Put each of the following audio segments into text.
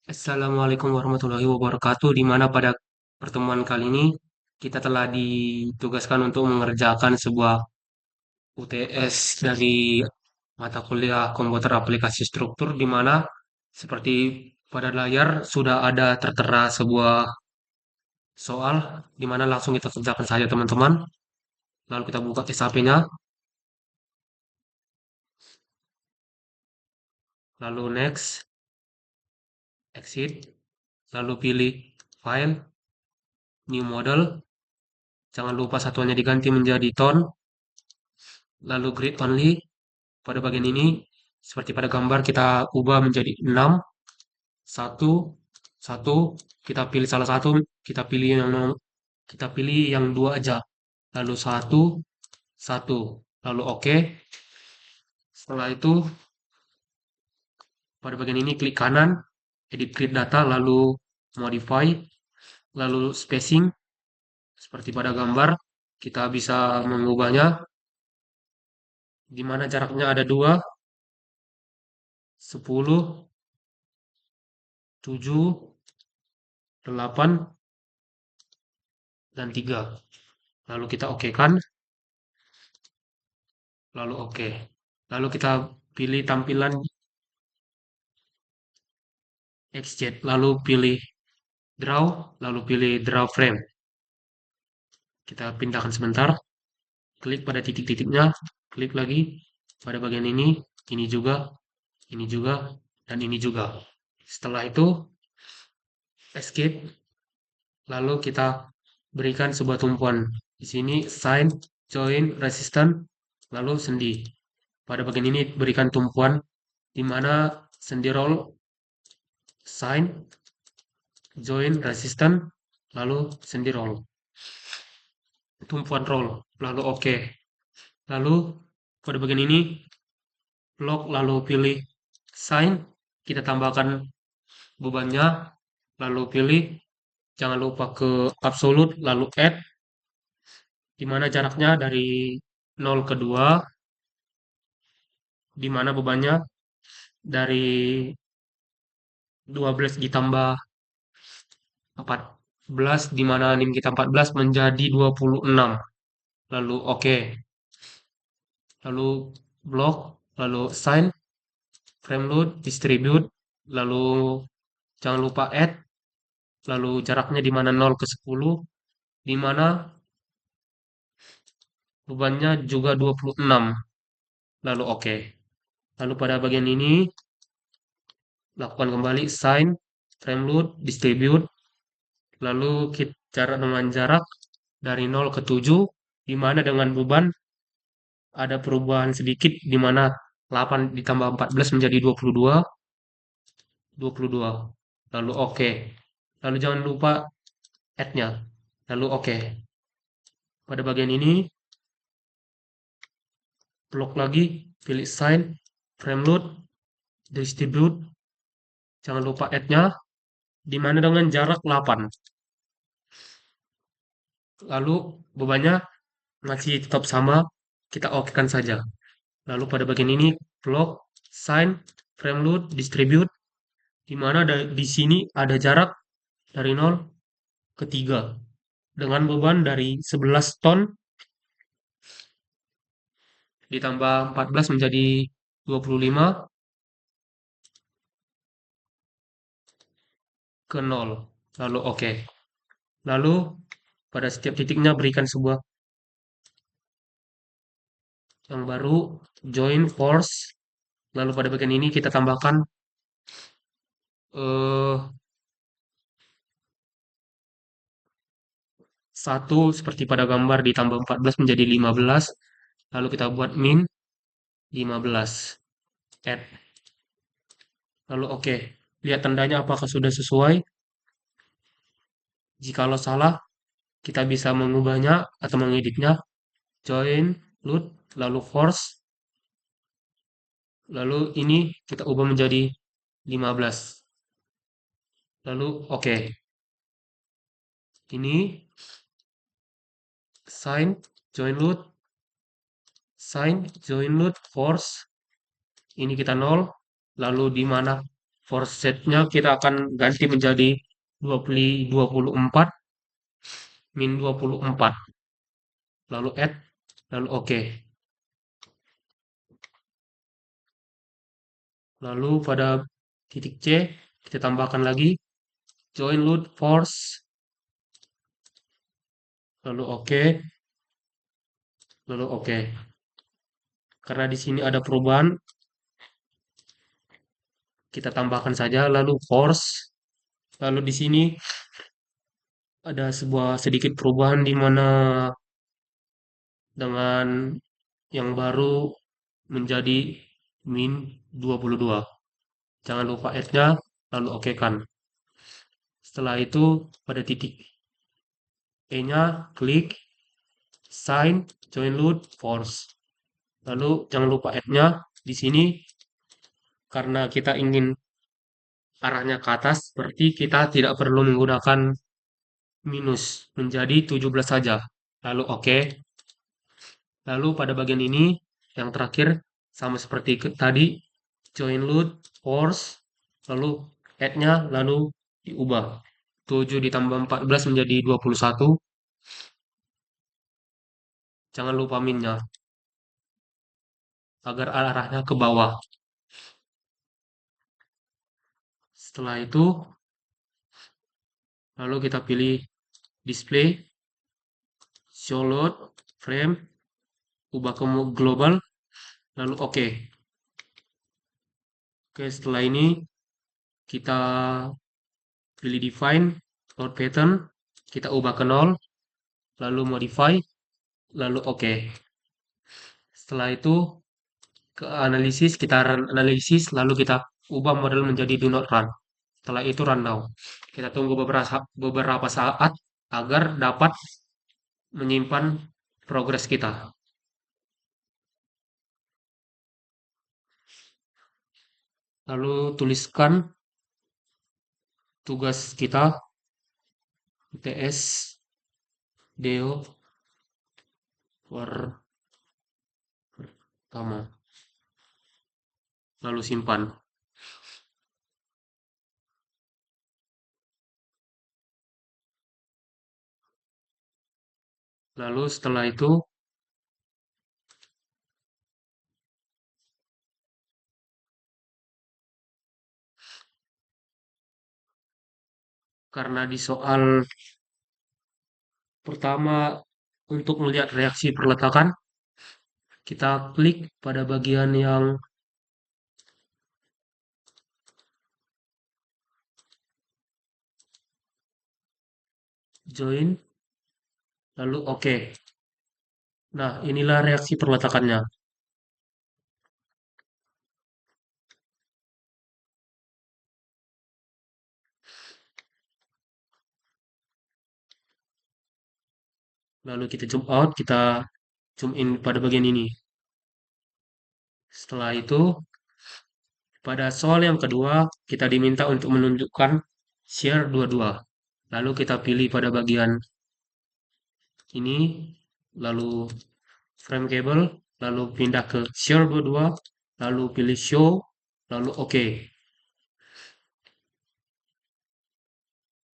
Assalamualaikum warahmatullahi wabarakatuh. Di mana pada pertemuan kali ini kita telah ditugaskan untuk mengerjakan sebuah UTS dari mata kuliah komputer aplikasi struktur di mana seperti pada layar sudah ada tertera sebuah soal di mana langsung kita kerjakan saja teman-teman. Lalu kita buka SAP-nya, lalu next, exit, lalu pilih file, new model. Jangan lupa satuannya diganti menjadi tone, lalu grid only. Pada bagian ini, seperti pada gambar, kita ubah menjadi 6, 1, 1. Kita pilih salah satu, kita pilih yang dua aja. Lalu 1, 1. Lalu oke. Setelah itu, pada bagian ini klik kanan, edit grid data, lalu modify, lalu spacing. Seperti pada gambar, kita bisa mengubahnya, di mana jaraknya ada 2, 10, 7, 8, dan 3. Lalu kita okekan, lalu oke. Lalu kita pilih tampilan XZ, lalu pilih draw, lalu pilih draw frame. Kita pindahkan sebentar, klik pada titik-titiknya, klik lagi pada bagian ini juga, dan ini juga. Setelah itu, escape, lalu kita berikan sebuah tumpuan. Di sini sign, join, resistant, lalu sendi. Pada bagian ini berikan tumpuan di mana sendi roll, sign, join, resistant, lalu sendi roll. Tumpuan roll, lalu oke. Lalu pada bagian ini lock, lalu pilih sign, kita tambahkan bebannya, lalu pilih, jangan lupa ke absolute, lalu add, di mana jaraknya dari 0 ke 2, di mana bebannya dari 12 ditambah 14, di mana nim kita 14 menjadi 26. Lalu oke. Lalu block, lalu sign, frame load, distribute, lalu jangan lupa add, lalu jaraknya di mana 0 ke 10, di mana bebannya juga 26, lalu oke. Lalu pada bagian ini, lakukan kembali sign, frame load, distribute, lalu kita cara dengan jarak dari 0 ke 7, di mana dengan beban ada perubahan sedikit, di mana 8 ditambah 14 menjadi 22, 22. Lalu oke. Lalu jangan lupa add-nya. Lalu oke. Pada bagian ini, blok lagi, pilih sign, frame load, distribute, jangan lupa add-nya, di mana dengan jarak 8. Lalu bebannya masih tetap sama, kita okekan saja. Lalu pada bagian ini, blok, sign, frame load, distribute, di mana di sini ada jarak dari 0 ke 3. Dengan beban dari 11 ton, ditambah 14 menjadi 25, ke 0. Lalu oke. Lalu pada setiap titiknya berikan sebuah yang baru, join force. Lalu pada bagian ini kita tambahkan eh, 1 seperti pada gambar, ditambah 14 menjadi 15. Lalu kita buat min 15. Add. Lalu oke. Lihat tandanya apakah sudah sesuai. Jikalau salah, kita bisa mengubahnya atau mengeditnya. Join, load, lalu force. Lalu ini kita ubah menjadi 15. Lalu oke. Ini sign, join load, sign, join load, force. Ini kita 0. Lalu di mana force setnya kita akan ganti menjadi 24 min 24, lalu add, lalu oke. Lalu pada titik C kita tambahkan lagi join load force, lalu oke, lalu oke. Karena di sini ada perubahan, kita tambahkan saja lalu force. Lalu di sini ada sebuah sedikit perubahan di mana dengan yang baru menjadi min 22. Jangan lupa add-nya, lalu oke kan. Setelah itu pada titik E-nya klik sign join load force. Lalu jangan lupa add-nya di sini karena kita ingin arahnya ke atas, berarti kita tidak perlu menggunakan minus menjadi 17 saja. Lalu oke. Lalu pada bagian ini yang terakhir sama seperti tadi join load force lalu add-nya lalu diubah 7 ditambah 14 menjadi 21. Jangan lupa minnya agar arahnya ke bawah. Setelah itu lalu kita pilih display, show load, frame, ubah ke global, lalu oke. Oke, setelah ini kita pilih define, load pattern, kita ubah ke 0, lalu modify, lalu oke. Setelah itu ke analisis, kita run analisis, lalu kita ubah model menjadi do not run. Setelah itu run now. Kita tunggu beberapa saat agar dapat menyimpan progres kita. Lalu tuliskan tugas kita TS Deo pertama. Lalu simpan. Lalu setelah itu karena di soal pertama untuk melihat reaksi perletakan, kita klik pada bagian yang join, lalu oke. Nah, inilah reaksi perletakannya. Lalu kita zoom out, kita zoom in pada bagian ini. Setelah itu, pada soal yang kedua, kita diminta untuk menunjukkan share 22. Lalu kita pilih pada bagian ini, lalu frame cable, lalu pindah ke share 22, lalu pilih show, lalu oke.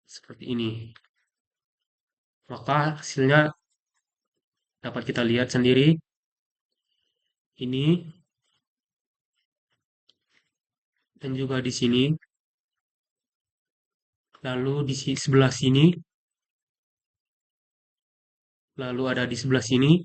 Seperti ini. Maka hasilnya dapat kita lihat sendiri. Ini dan juga di sini. Lalu di sebelah sini. Lalu ada di sebelah sini.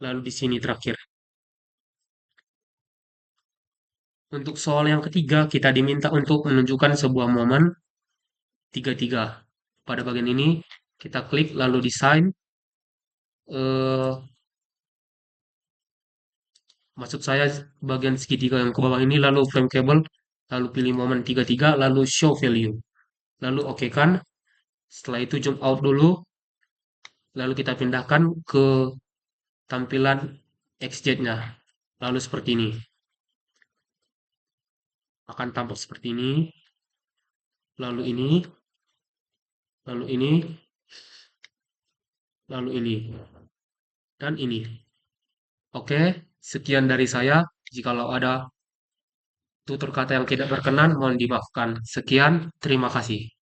Lalu di sini terakhir. Untuk soal yang ketiga, kita diminta untuk menunjukkan sebuah momen 33. Pada bagian ini, kita klik lalu desain. Maksud saya bagian segitiga yang ke bawah ini, lalu frame cable, lalu pilih momen 33, lalu show value. Lalu oke kan. Setelah itu zoom out dulu. Lalu kita pindahkan ke tampilan XZ-nya. Lalu seperti ini. Akan tampak seperti ini. Lalu ini. Lalu ini. Lalu ini. Dan ini. Oke, sekian dari saya. Jikalau ada Tutur kata yang tidak berkenan mohon dimaafkan. Sekian, terima kasih.